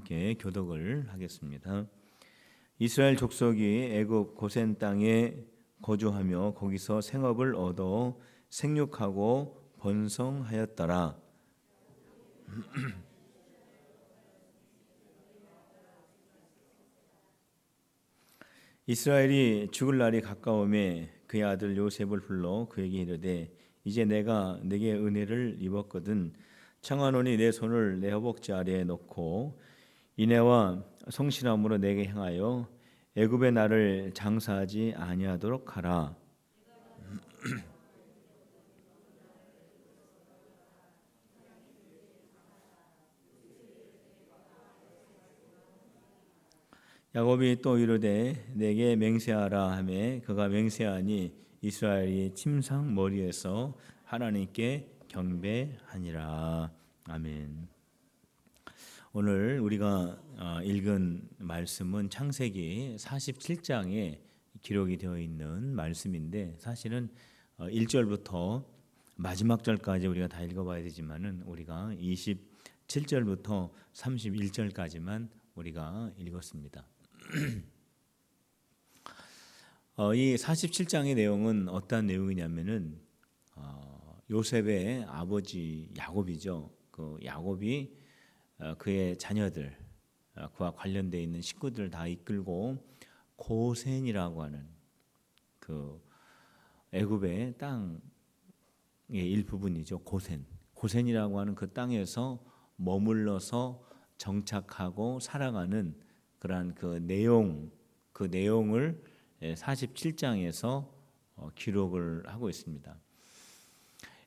함께 교독을 하겠습니다. 이스라엘 족속이 애굽 고센 땅에 거주하며 거기서 생업을 얻어 생육하고 번성하였더라. 이스라엘이 죽을 날이 가까움에 그의 아들 요셉을 불러 그에게 이르되 이제 내가 네게 은혜를 입었거든 청하노니 내 손을 내 허벅지 아래에 놓고 인애와 성실함으로 내게 행하여 애굽의 나를 장사하지 아니하도록 하라. 야곱이 또 이르되 내게 맹세하라 하매 그가 맹세하니 이스라엘이 침상 머리에서 하나님께 경배하니라. 아멘. 오늘 우리가 읽은 말씀은 창세기 47장에 기록이 되어 있는 말씀인데 사실은 1절부터 마지막 절까지 우리가 다 읽어봐야 되지만은 우리가 27절부터 31절까지만 우리가 읽었습니다. 이 47장의 내용은 어떤 내용이냐면은 요셉의 아버지 야곱이죠. 그 야곱이 그의 자녀들, 그와 관련되어 있는 식구들 다 이끌고 고센이라고 하는 그 애굽의 땅의 일부분이죠. 고센이라고 하는 그 땅에서 머물러서 정착하고 살아가는 그러한 그 내용을 47장에서 기록을 하고 있습니다.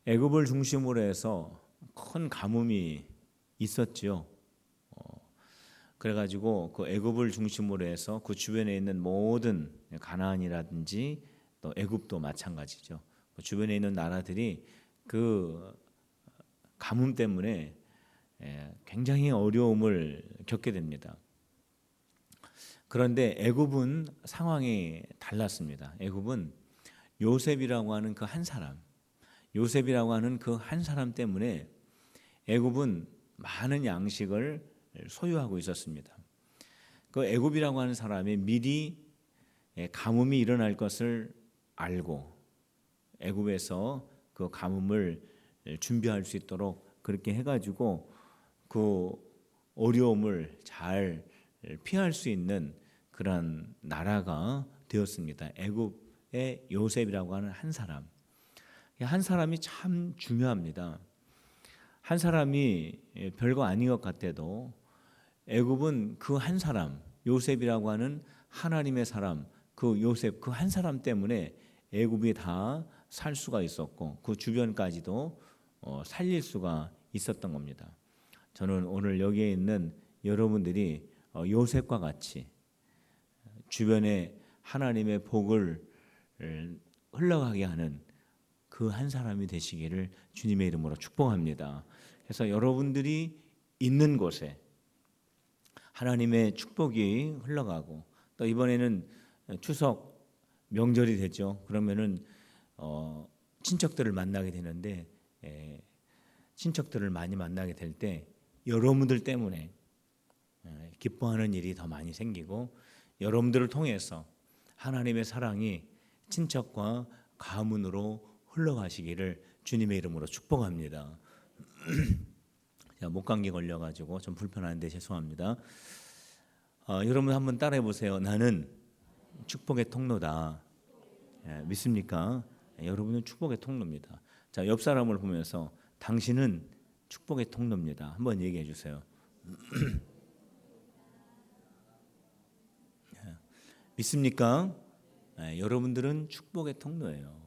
애굽을 중심으로 해서 큰 가뭄이 있었지요. 그래가지고 그 애굽을 중심으로 해서 그 주변에 있는 모든 가나안이라든지 또 애굽도 마찬가지죠. 주변에 있는 나라들이 그 가뭄 때문에 굉장히 어려움을 겪게 됩니다. 그런데 애굽은 상황이 달랐습니다. 애굽은 요셉이라고 하는 그 한 사람 때문에 애굽은 많은 양식을 소유하고 있었습니다. 그 애굽이라고 하는 사람이 미리 가뭄이 일어날 것을 알고 애굽에서 그 가뭄을 준비할 수 있도록 그렇게 해가지고 그 어려움을 잘 피할 수 있는 그런 나라가 되었습니다. 애굽의 요셉이라고 하는 한 사람이 참 중요합니다. 한 사람이 별거 아닌 것 같아도 애굽은 그 한 사람, 요셉이라고 하는 하나님의 사람, 그 요셉 그 한 사람 때문에 애굽이 다 살 수가 있었고 그 주변까지도 살릴 수가 있었던 겁니다. 저는 오늘 여기에 있는 여러분들이 요셉과 같이 주변에 하나님의 복을 흘러가게 하는 그 한 사람이 되시기를 주님의 이름으로 축복합니다. 그래서 여러분들이 있는 곳에 하나님의 축복이 흘러가고 또 이번에는 추석 명절이 되죠. 그러면은 친척들을 만나게 되는데 친척들을 많이 만나게 될 때 여러분들 때문에 기뻐하는 일이 더 많이 생기고 여러분들을 통해서 하나님의 사랑이 친척과 가문으로 흘러가시기를 주님의 이름으로 축복합니다. 목감기 걸려가지고 좀 불편한데 죄송합니다. 여러분 한번 따라해 보세요. 나는 축복의 통로다. 믿습니까? 여러분은 축복의 통로입니다. 자, 옆 사람을 보면서 당신은 축복의 통로입니다. 한번 얘기해 주세요. 믿습니까? 여러분들은 축복의 통로예요.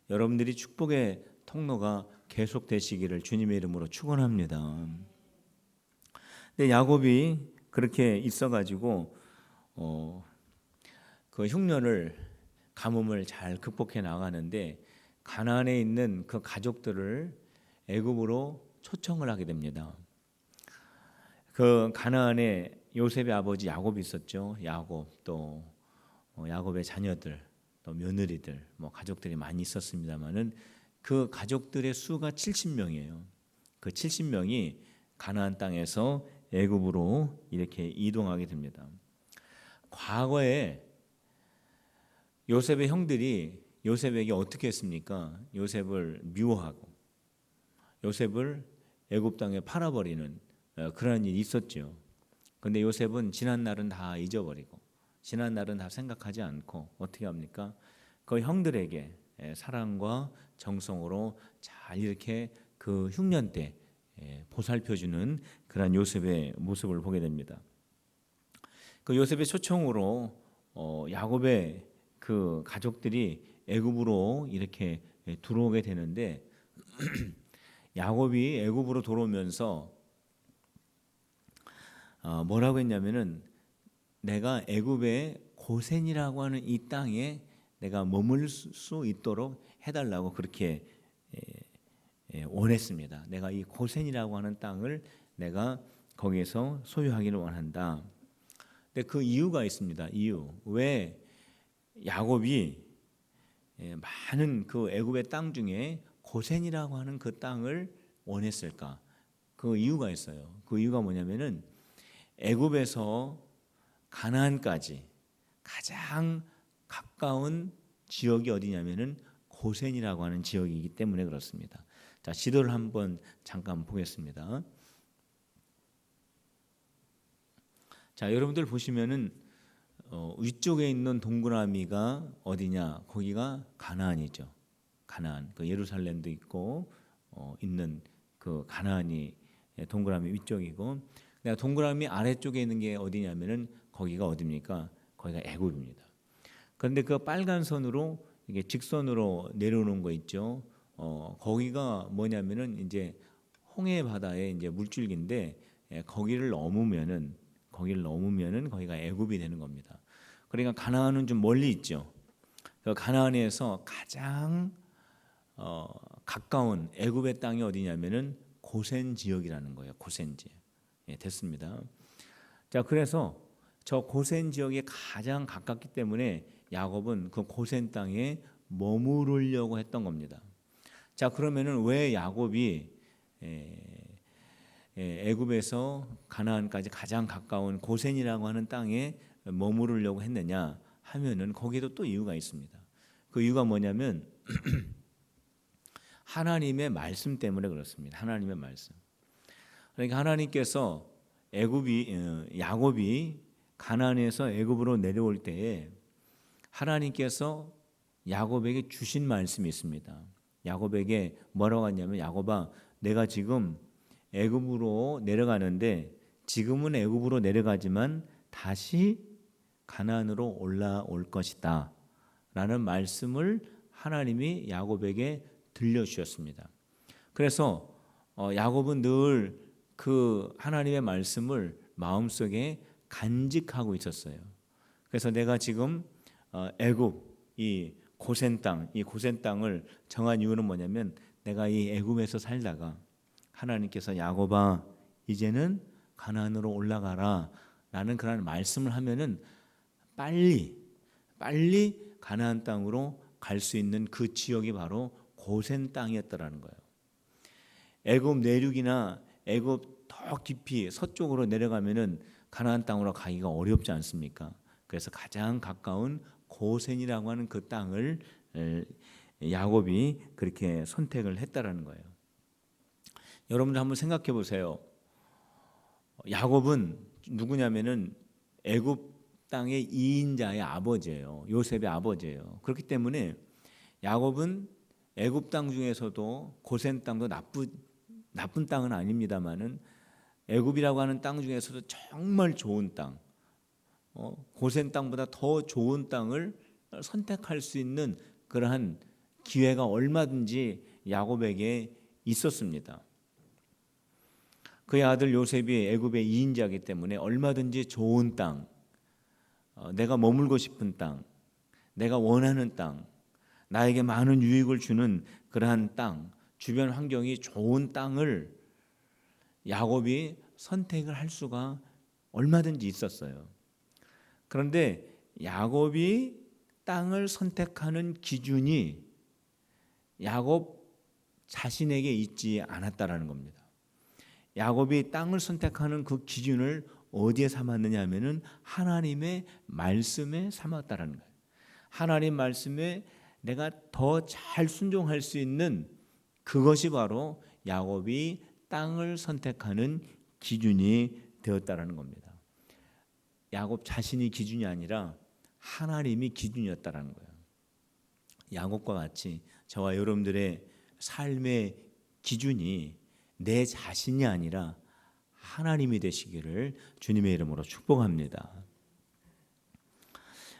여러분들이 축복의 통로가 계속 되시기를 주님의 이름으로 축원합니다. 근데 야곱이 그렇게 있어가지고 그 흉년을 가뭄을 잘 극복해 나가는데 가나안에 있는 그 가족들을 애굽으로 초청을 하게 됩니다. 그 가나안에 요셉의 아버지 야곱이 있었죠. 야곱 또 야곱의 자녀들 또 며느리들 가족들이 많이 있었습니다만은 그 가족들의 수가 70명이에요. 그 70명이 가나안 땅에서 애굽으로 이렇게 이동하게 됩니다. 과거에 요셉의 형들이 요셉에게 어떻게 했습니까? 요셉을 미워하고 요셉을 애굽 땅에 팔아버리는 그런 일이 있었죠. 그런데 요셉은 지난 날은 다 잊어버리고 지난 날은 다 생각하지 않고 어떻게 합니까? 그 형들에게 사랑과 정성으로 잘 이렇게 그 흉년 때 보살펴주는 그런 요셉의 모습을 보게 됩니다. 그 요셉의 초청으로 야곱의 그 가족들이 애굽으로 이렇게 들어오게 되는데 야곱이 애굽으로 들어오면서 뭐라고 했냐면은 내가 애굽의 고센이라고 하는 이 땅에 내가 머물 수 있도록 해달라고 그렇게 원했습니다. 내가 이 고센이라고 하는 땅을 내가 거기에서 소유하기를 원한다. 근데 그 이유가 있습니다. 이유. 왜 야곱이 많은 그 애굽의 땅 중에 고센이라고 하는 그 땅을 원했을까? 그 이유가 있어요. 그 이유가 뭐냐면은 애굽에서 가나안까지 가장 가까운 지역이 어디냐면은 고센이라고 하는 지역이기 때문에 그렇습니다. 자, 지도를 한번 잠깐 보겠습니다. 자, 여러분들 보시면은 위쪽에 있는 동그라미가 어디냐? 거기가 가나안이죠. 가나안. 그 예루살렘도 있고 있는 그 가나안이 동그라미 위쪽이고, 내가 동그라미 아래쪽에 있는 게 어디냐면은 거기가 어디입니까? 거기가 애굽입니다. 그런데 그 빨간 선으로 이게 직선으로 내려오는 거 있죠. 거기가 뭐냐면은 이제 홍해 바다의 이제 물줄기인데 거기를 넘으면은 거기가 애굽이 되는 겁니다. 그러니까 가나안은 좀 멀리 있죠. 가나안에서 가장 가까운 애굽의 땅이 어디냐면은 고센 지역이라는 거예요. 고센 지역. 됐습니다. 자, 그래서 저 고센 지역에 가장 가깝기 때문에 야곱은 그 고센 땅에 머무르려고 했던 겁니다. 자, 그러면은 왜 야곱이 애굽에서 가나안까지 가장 가까운 고센이라고 하는 땅에 머무르려고 했느냐 하면은 거기에도 또 이유가 있습니다. 그 이유가 뭐냐면 하나님의 말씀 때문에 그렇습니다. 하나님의 말씀. 그러니까 하나님께서 야곱이 가나안에서 애굽으로 내려올 때에 하나님께서 야곱에게 주신 말씀이 있습니다. 야곱에게 뭐라고 하냐면 야곱아, 내가 지금 애굽으로 내려가는데 지금은 애굽으로 내려가지만 다시 가나안으로 올라올 것이다 라는 말씀을 하나님이 야곱에게 들려주셨습니다. 그래서 야곱은 늘 그 하나님의 말씀을 마음속에 간직하고 있었어요. 그래서 내가 지금 애굽 이 고센 땅을 정한 이유는 뭐냐면 내가 이 애굽에서 살다가 하나님께서 야곱아 이제는 가나안으로 올라가라 라는 그런 말씀을 하면은 빨리 가나안 땅으로 갈 수 있는 그 지역이 바로 고센 땅이었더라는 거예요. 애굽 내륙이나 애굽 더 깊이 서쪽으로 내려가면은 가나안 땅으로 가기가 어렵지 않습니까? 그래서 가장 가까운 고센이라고 하는 그 땅을 야곱이 그렇게 선택을 했다라는 거예요. 여러분들 한번 생각해 보세요. 야곱은 누구냐면은 애굽 땅의 2인자의 아버지예요. 요셉의 아버지예요. 그렇기 때문에 야곱은 애굽 땅 중에서도 고센 땅도 나쁜 땅은 아닙니다만은 애굽이라고 하는 땅 중에서도 정말 좋은 땅, 고센 땅보다 더 좋은 땅을 선택할 수 있는 그러한 기회가 얼마든지 야곱에게 있었습니다. 그의 아들 요셉이 애굽의 2인자이기 때문에 얼마든지 좋은 땅, 내가 머물고 싶은 땅, 내가 원하는 땅, 나에게 많은 유익을 주는 그러한 땅, 주변 환경이 좋은 땅을 야곱이 선택을 할 수가 얼마든지 있었어요. 그런데 야곱이 땅을 선택하는 기준이 야곱 자신에게 있지 않았다라는 겁니다. 야곱이 땅을 선택하는 그 기준을 어디에 삼았느냐 하면은 하나님의 말씀에 삼았다라는 거예요. 하나님 말씀에 내가 더 잘 순종할 수 있는 그것이 바로 야곱이 땅을 선택하는 기준이 되었다라는 겁니다. 야곱 자신이 기준이 아니라 하나님이 기준이었다라는 거예요. 야곱과 같이 저와 여러분들의 삶의 기준이 내 자신이 아니라 하나님이 되시기를 주님의 이름으로 축복합니다.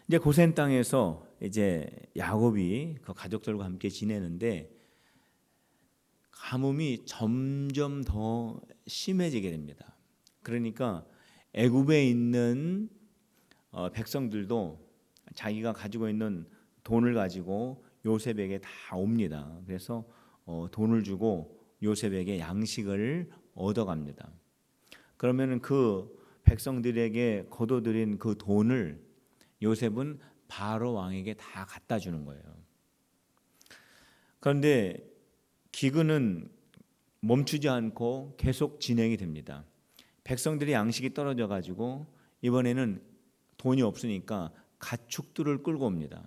이제 고센 땅에서 이제 야곱이 그 가족들과 함께 지내는데 가뭄이 점점 더 심해지게 됩니다. 그러니까 애굽에 있는 백성들도 자기가 가지고 있는 돈을 가지고 요셉에게 다 옵니다. 그래서 돈을 주고 요셉에게 양식을 얻어갑니다. 그러면 그 백성들에게 거둬들인 그 돈을 요셉은 바로 왕에게 다 갖다 주는 거예요. 그런데 기근은 멈추지 않고 계속 진행이 됩니다. 백성들이 양식이 떨어져 가지고 이번에는 돈이 없으니까 가축들을 끌고 옵니다.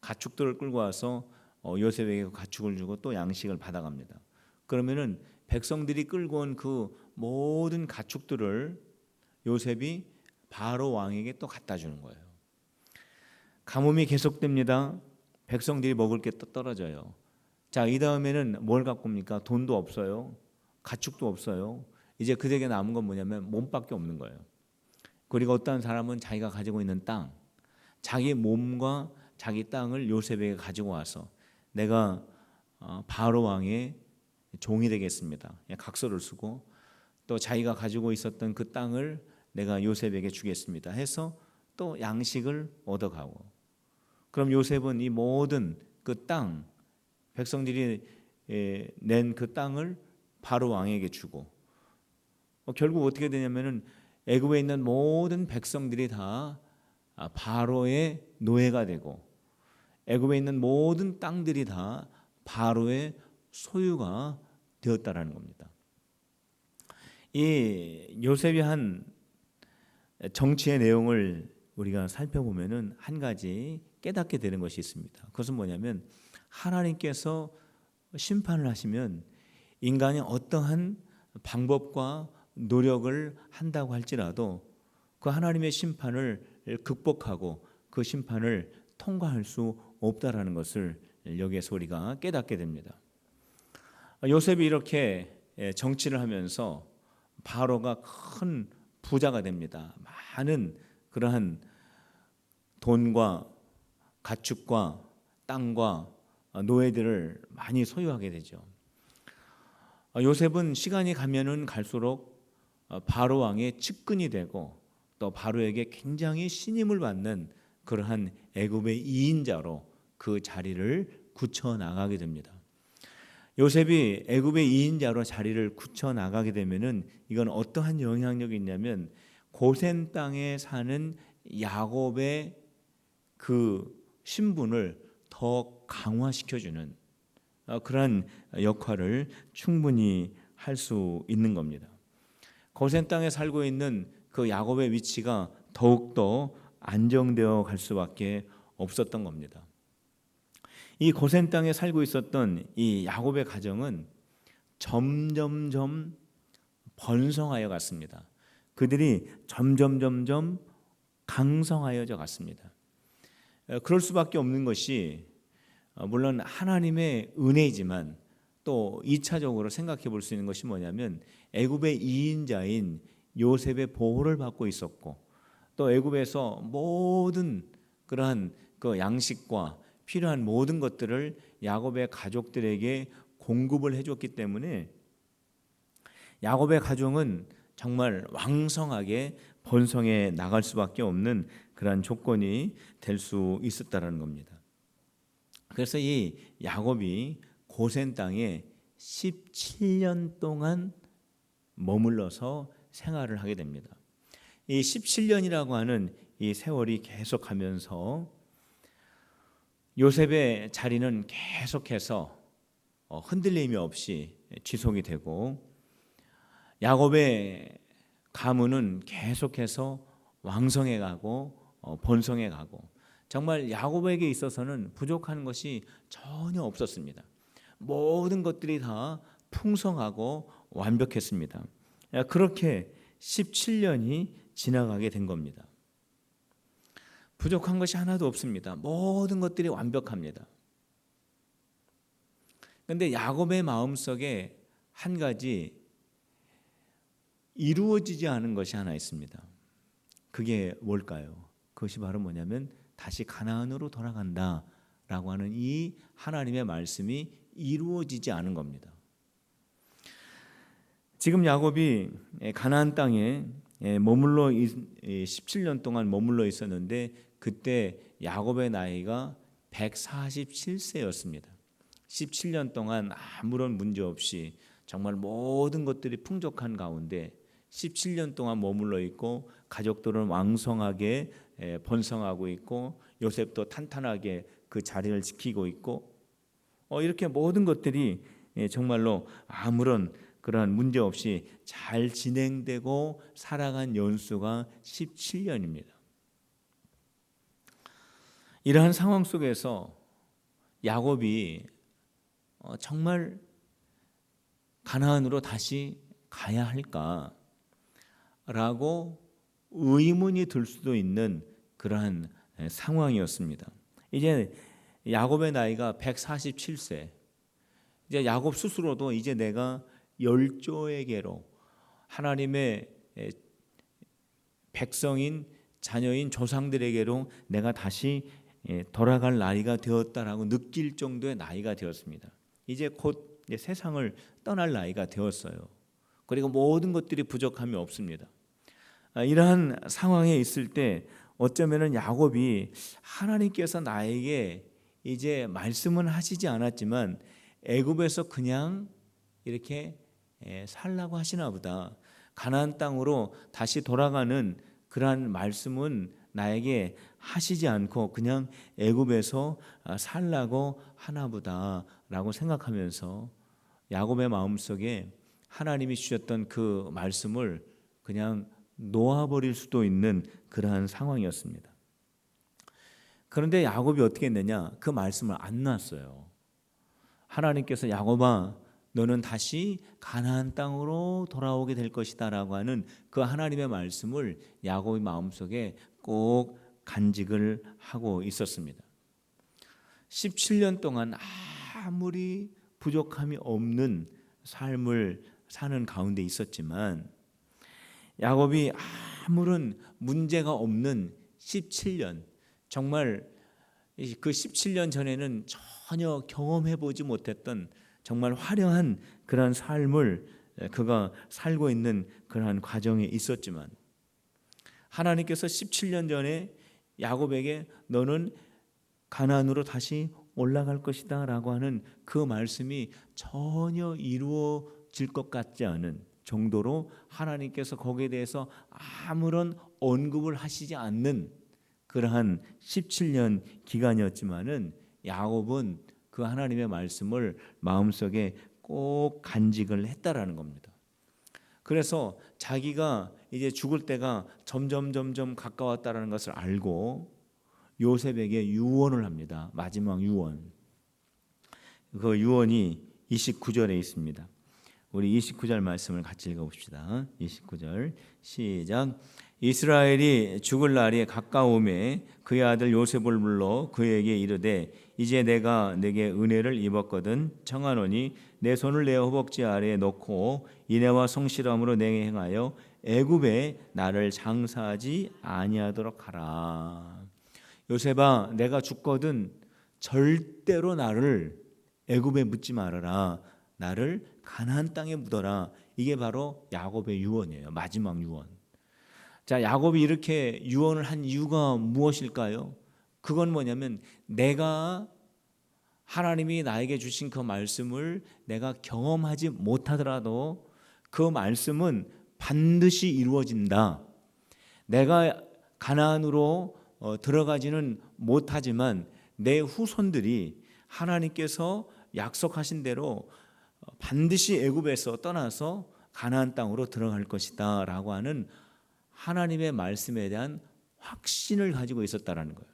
가축들을 끌고 와서 요셉에게 가축을 주고 또 양식을 받아갑니다. 그러면은 백성들이 끌고 온 그 모든 가축들을 요셉이 바로 왕에게 또 갖다 주는 거예요. 가뭄이 계속됩니다. 백성들이 먹을 게 또 떨어져요. 자, 이 다음에는 뭘 갖고 옵니까? 돈도 없어요. 가축도 없어요. 이제 그들에게 남은 건 뭐냐면 몸밖에 없는 거예요. 그리고 어떤 사람은 자기가 가지고 있는 땅, 자기 몸과 자기 땅을 요셉에게 가지고 와서 내가 바로 왕의 종이 되겠습니다. 각서를 쓰고 또 자기가 가지고 있었던 그 땅을 내가 요셉에게 주겠습니다 해서 또 양식을 얻어가고, 그럼 요셉은 이 모든 그 땅, 백성들이 낸 그 땅을 바로 왕에게 주고, 결국 어떻게 되냐면은 애굽에 있는 모든 백성들이 다 바로의 노예가 되고 애굽에 있는 모든 땅들이 다 바로의 소유가 되었다라는 겁니다. 이 요셉이 한 정치의 내용을 우리가 살펴보면은 한 가지 깨닫게 되는 것이 있습니다. 그것은 뭐냐면 하나님께서 심판을 하시면 인간이 어떠한 방법과 노력을 한다고 할지라도 그 하나님의 심판을 극복하고 그 심판을 통과할 수 없다라는 것을 여기에서 우리가 깨닫게 됩니다. 요셉이 이렇게 정치를 하면서 바로가 큰 부자가 됩니다. 많은 그러한 돈과 가축과 땅과 노예들을 많이 소유하게 되죠. 요셉은 시간이 가면은 갈수록 바로 왕의 측근이 되고 또 바로에게 굉장히 신임을 받는 그러한 애굽의 2인자로 그 자리를 굳혀 나가게 됩니다. 요셉이 애굽의 2인자로 자리를 굳혀 나가게 되면은 이건 어떠한 영향력이 있냐면 고센 땅에 사는 야곱의 그 신분을 더 강화시켜주는 그러한 역할을 충분히 할 수 있는 겁니다. 고센 땅에 살고 있는 그 야곱의 위치가 더욱더 안정되어 갈 수밖에 없었던 겁니다. 이 고센 땅에 살고 있었던 이 야곱의 가정은 점점점 번성하여 갔습니다. 그들이 점점 강성하여져 갔습니다. 그럴 수밖에 없는 것이 물론 하나님의 은혜이지만 또 2차적으로 생각해 볼 수 있는 것이 뭐냐면 애굽의 2인자인 요셉의 보호를 받고 있었고 또 애굽에서 모든 그러한 그 양식과 필요한 모든 것들을 야곱의 가족들에게 공급을 해줬기 때문에 야곱의 가정은 정말 왕성하게 번성해 나갈 수밖에 없는 그러한 조건이 될 수 있었다는 겁니다. 그래서 이 야곱이 고센 땅에 17년 동안 머물러서 생활을 하게 됩니다. 이 17년이라고 하는 이 세월이 계속하면서 요셉의 자리는 계속해서 흔들림이 없이 지속이 되고 야곱의 가문은 계속해서 왕성해 가고 번성해 가고, 정말 야곱에게 있어서는 부족한 것이 전혀 없었습니다. 모든 것들이 다 풍성하고 완벽했습니다. 그렇게 17년이 지나가게 된 겁니다. 부족한 것이 하나도 없습니다. 모든 것들이 완벽합니다. 그런데 야곱의 마음속에 한 가지 이루어지지 않은 것이 하나 있습니다. 그게 뭘까요? 그것이 바로 뭐냐면 다시 가나안으로 돌아간다라고 하는 이 하나님의 말씀이 이루어지지 않은 겁니다. 지금 야곱이 가나안 땅에 머물러 17년 동안 머물러 있었는데, 그때 야곱의 나이가 147세였습니다. 17년 동안 아무런 문제 없이 정말 모든 것들이 풍족한 가운데 17년 동안 머물러 있고, 가족들은 왕성하게 번성하고 있고, 요셉도 탄탄하게 그 자리를 지키고 있고, 이렇게 모든 것들이 정말로 아무런 그러한 문제 없이 잘 진행되고 살아간 연수가 17년입니다. 이러한 상황 속에서 야곱이 정말 가나안으로 다시 가야 할까라고 의문이 들 수도 있는 그러한 상황이었습니다. 이제 야곱의 나이가 147세. 이제 야곱 스스로도 이제 내가 열조에게로, 하나님의 백성인 자녀인 조상들에게로 내가 다시 돌아갈 나이가 되었다라고 느낄 정도의 나이가 되었습니다. 이제 곧 세상을 떠날 나이가 되었어요. 그리고 모든 것들이 부족함이 없습니다. 이러한 상황에 있을 때 어쩌면은 야곱이 하나님께서 나에게 이제 말씀은 하시지 않았지만 애굽에서 그냥 이렇게 살라고 하시나 보다, 가나안 땅으로 다시 돌아가는 그러한 말씀은 나에게 하시지 않고 그냥 애굽에서 살라고 하나 보다라고 생각하면서 야곱의 마음속에 하나님이 주셨던 그 말씀을 그냥 놓아버릴 수도 있는 그러한 상황이었습니다. 그런데 야곱이 어떻게 했느냐? 그 말씀을 안 놨어요. 하나님께서 야곱아, 너는 다시 가나안 땅으로 돌아오게 될 것이다 라고 하는 그 하나님의 말씀을 야곱의 마음속에 꼭 간직을 하고 있었습니다. 17년 동안 아무리 부족함이 없는 삶을 사는 가운데 있었지만, 야곱이 아무런 문제가 없는 17년, 정말 그 17년 전에는 전혀 경험해 보지 못했던 정말 화려한 그런 삶을 그가 살고 있는 그러한 과정에 있었지만, 하나님께서 17년 전에 야곱에게 너는 가나안으로 다시 올라갈 것이다 라고 하는 그 말씀이 전혀 이루어질 것 같지 않은 정도로 하나님께서 거기에 대해서 아무런 언급을 하시지 않는 그러한 17년 기간이었지만은, 야곱은 그 하나님의 말씀을 마음속에 꼭 간직을 했다라는 겁니다. 그래서 자기가 이제 죽을 때가 점점 가까웠다라는 것을 알고 요셉에게 유언을 합니다. 마지막 유언. 그 유언이 29절에 있습니다. 우리 29절 말씀을 같이 읽어봅시다. 29절 시작. 이스라엘이 죽을 날이 가까움에 그의 아들 요셉을 불러 그에게 이르되 이제 내가 내게 은혜를 입었거든 청하노니 내 손을 내 허벅지 아래에 놓고 인애와 성실함으로 내게 행하여 애굽에 나를 장사하지 아니하도록 하라. 요셉아, 내가 죽거든 절대로 나를 애굽에 묻지 말아라. 나를 가나안 땅에 묻어라. 이게 바로 야곱의 유언이에요. 마지막 유언. 자, 야곱이 이렇게 유언을 한 이유가 무엇일까요? 그건 뭐냐면, 내가 하나님이 나에게 주신 그 말씀을 내가 경험하지 못하더라도 그 말씀은 반드시 이루어진다. 내가 가나안으로 들어가지는 못하지만 내 후손들이 하나님께서 약속하신 대로 반드시 애굽에서 떠나서 가나안 땅으로 들어갈 것이다 라고 하는 하나님의 말씀에 대한 확신을 가지고 있었다라는 거예요.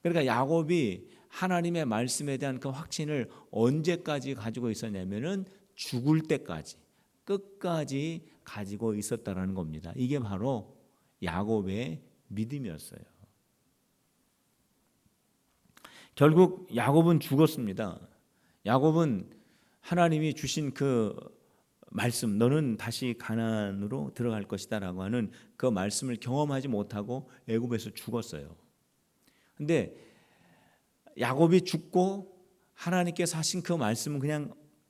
그러니까 야곱이 하나님의 말씀에 대한 그 확신을 언제까지 가지고 있었냐면은 죽을 때까지, 끝까지 가지고 있었다라는 겁니다. 이게 바로 야곱의 믿음이었어요. 결국 야곱은 죽었습니다. 야곱은 하나님이 주신 그 말씀, 너는 다시 가나안으로 들어갈 것이다 라고 하는 그 말씀을 경험하지 못하고 애굽에서 죽었어요. 근데 야곱이 죽고 하나님께서 하신 그 말씀은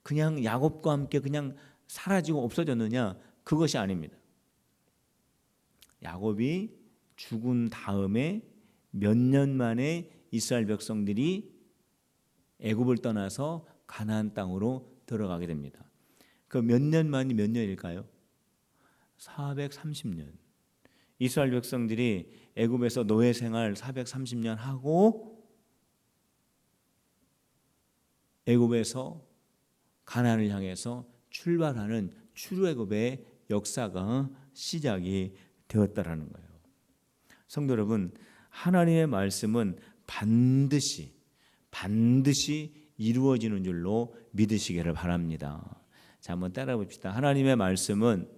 그냥 야곱과 함께 그냥 사라지고 없어졌느냐? 그것이 아닙니다. 야곱이 죽은 다음에 몇 년 만에 이스라엘 백성들이 애굽을 떠나서 가나안 땅으로 들어가게 됩니다. 그 몇 년 만이 몇 년일까요? 430년. 이스라엘 백성들이 애굽에서 노예 생활 430년 하고 애굽에서 가나안을 향해서 출발하는 출애굽의 역사가 시작이 되었다라는 거예요. 성도 여러분, 하나님의 말씀은 반드시 이루어지는 줄로 믿으시기를 바랍니다. 자, 한번 따라 봅시다. 하나님의 말씀은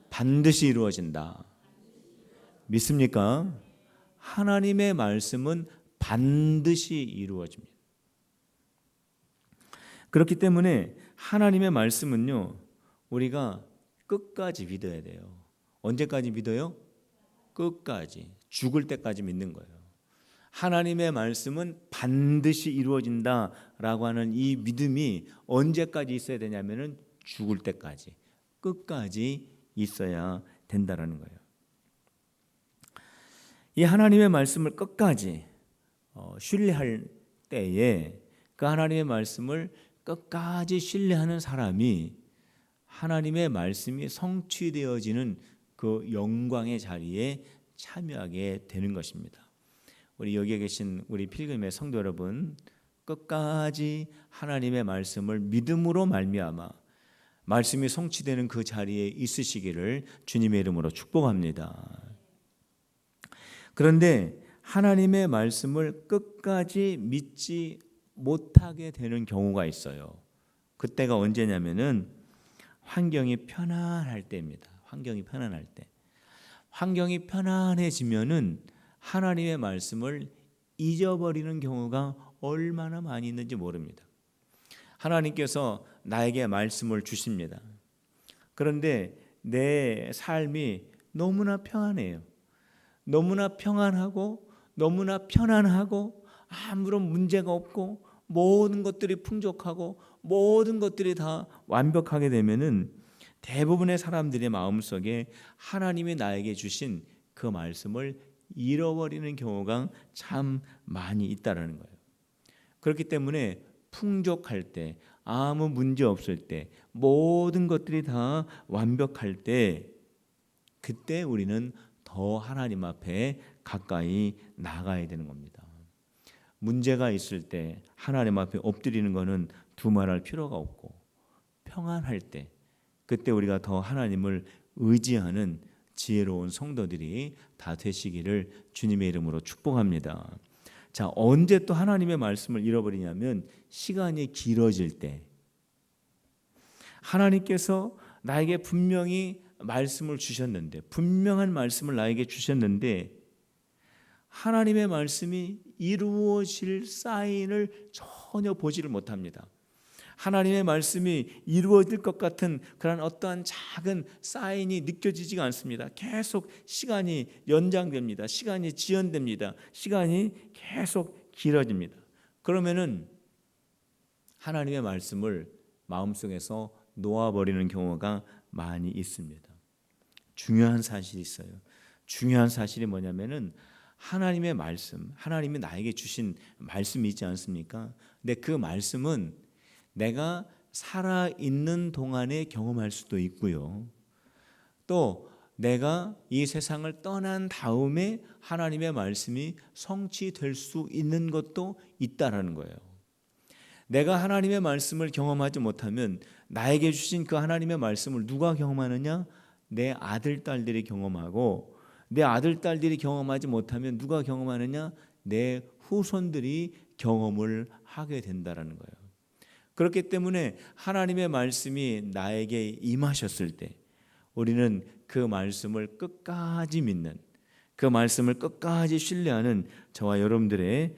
반드시 이루어진다. 믿습니까? 하나님의 말씀은 반드시 이루어집니다. 그렇기 때문에 하나님의 말씀은요, 우리가 끝까지 믿어야 돼요. 언제까지 믿어요? 끝까지, 죽을 때까지 믿는 거예요. 하나님의 말씀은 반드시 이루어진다라고 하는 이 믿음이 언제까지 있어야 되냐면은 죽을 때까지, 끝까지 있어야 된다라는 거예요. 이 하나님의 말씀을 끝까지 신뢰할 때에 그 하나님의 말씀을 끝까지 신뢰하는 사람이 하나님의 말씀이 성취되어지는 그 영광의 자리에 참여하게 되는 것입니다. 우리 여기에 계신 우리 필금의 성도 여러분, 끝까지 하나님의 말씀을 믿음으로 말미암아 말씀이 성취되는 그 자리에 있으시기를 주님의 이름으로 축복합니다. 그런데 하나님의 말씀을 끝까지 믿지 못하게 되는 경우가 있어요. 그때가 언제냐면은 환경이 편안할 때입니다. 환경이 편안할 때. 환경이 편안해지면은 하나님의 말씀을 잊어버리는 경우가 얼마나 많이 있는지 모릅니다. 하나님께서 나에게 말씀을 주십니다. 그런데 내 삶이 너무나 평안해요. 너무나 평안하고 너무나 편안하고 아무런 문제가 없고 모든 것들이 풍족하고 모든 것들이 다 완벽하게 되면은 대부분의 사람들의 마음속에 하나님이 나에게 주신 그 말씀을 잃어버리는 경우가 참 많이 있다라는 거예요. 그렇기 때문에 풍족할 때, 아무 문제 없을 때, 모든 것들이 다 완벽할 때, 그때 우리는 더 하나님 앞에 가까이 나가야 되는 겁니다. 문제가 있을 때 하나님 앞에 엎드리는 것은 두말할 필요가 없고, 평안할 때 그때 우리가 더 하나님을 의지하는 지혜로운 성도들이 다 되시기를 주님의 이름으로 축복합니다. 자, 언제 또 하나님의 말씀을 잃어버리냐면 시간이 길어질 때. 하나님께서 나에게 분명히 말씀을 주셨는데, 분명한 말씀을 나에게 주셨는데 하나님의 말씀이 이루어질 사인을 전혀 보지를 못합니다. 하나님의 말씀이 이루어질 것 같은 그런 어떠한 작은 사인이 느껴지지가 않습니다. 계속 시간이 연장됩니다. 시간이 지연됩니다. 시간이 계속 길어집니다. 그러면은 하나님의 말씀을 마음속에서 놓아버리는 경우가 많이 있습니다. 중요한 사실이 있어요. 중요한 사실이 뭐냐면은 하나님의 말씀, 하나님이 나에게 주신 말씀이 있지 않습니까? 근데 그 말씀은 내가 살아있는 동안에 경험할 수도 있고요. 또 내가 이 세상을 떠난 다음에 하나님의 말씀이 성취될 수 있는 것도 있다라는 거예요. 내가 하나님의 말씀을 경험하지 못하면 나에게 주신 그 하나님의 말씀을 누가 경험하느냐? 내 아들, 딸들이 경험하고, 내 아들, 딸들이 경험하지 못하면 누가 경험하느냐? 내 후손들이 경험을 하게 된다라는 거예요. 그렇기 때문에 하나님의 말씀이 나에게 임하셨을 때 우리는 그 말씀을 끝까지 믿는, 그 말씀을 끝까지 신뢰하는 저와 여러분들의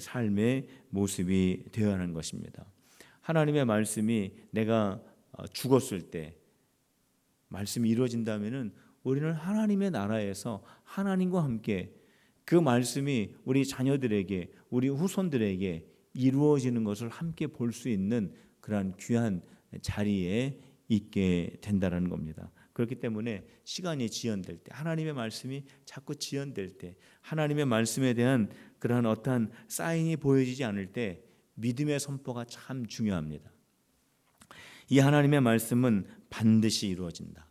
삶의 모습이 되어야 하는 것입니다. 하나님의 말씀이 내가 죽었을 때 말씀이 이루어진다면은 우리는 하나님의 나라에서 하나님과 함께 그 말씀이 우리 자녀들에게, 우리 후손들에게 이루어지는 것을 함께 볼 수 있는 그러한 귀한 자리에 있게 된다는 겁니다. 그렇기 때문에 시간이 지연될 때, 하나님의 말씀이 자꾸 지연될 때, 하나님의 말씀에 대한 그러한 어떠한 사인이 보여지지 않을 때 믿음의 선포가 참 중요합니다. 이 하나님의 말씀은 반드시 이루어진다.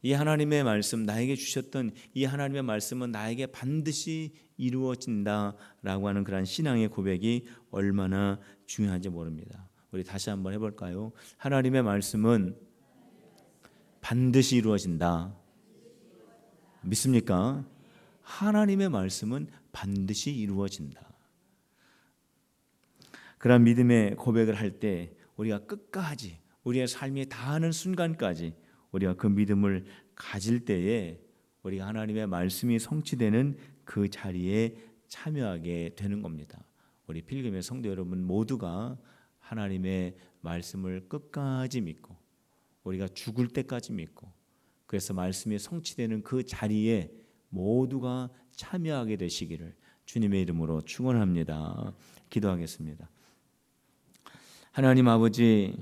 이 하나님의 말씀, 나에게 주셨던 이 하나님의 말씀은 나에게 반드시 이루어진다라고 하는 그런 신앙의 고백이 얼마나 중요한지 모릅니다. 우리 다시 한번 해볼까요? 하나님의 말씀은 반드시 이루어진다. 믿습니까? 하나님의 말씀은 반드시 이루어진다. 그런 믿음의 고백을 할 때 우리가 끝까지, 우리의 삶이 다하는 순간까지 우리가 그 믿음을 가질 때에 우리가 하나님의 말씀이 성취되는 그 자리에 참여하게 되는 겁니다. 우리 필금의 성도 여러분 모두가 하나님의 말씀을 끝까지 믿고 우리가 죽을 때까지 믿고, 그래서 말씀이 성취되는 그 자리에 모두가 참여하게 되시기를 주님의 이름으로 축원합니다. 기도하겠습니다. 하나님 아버지,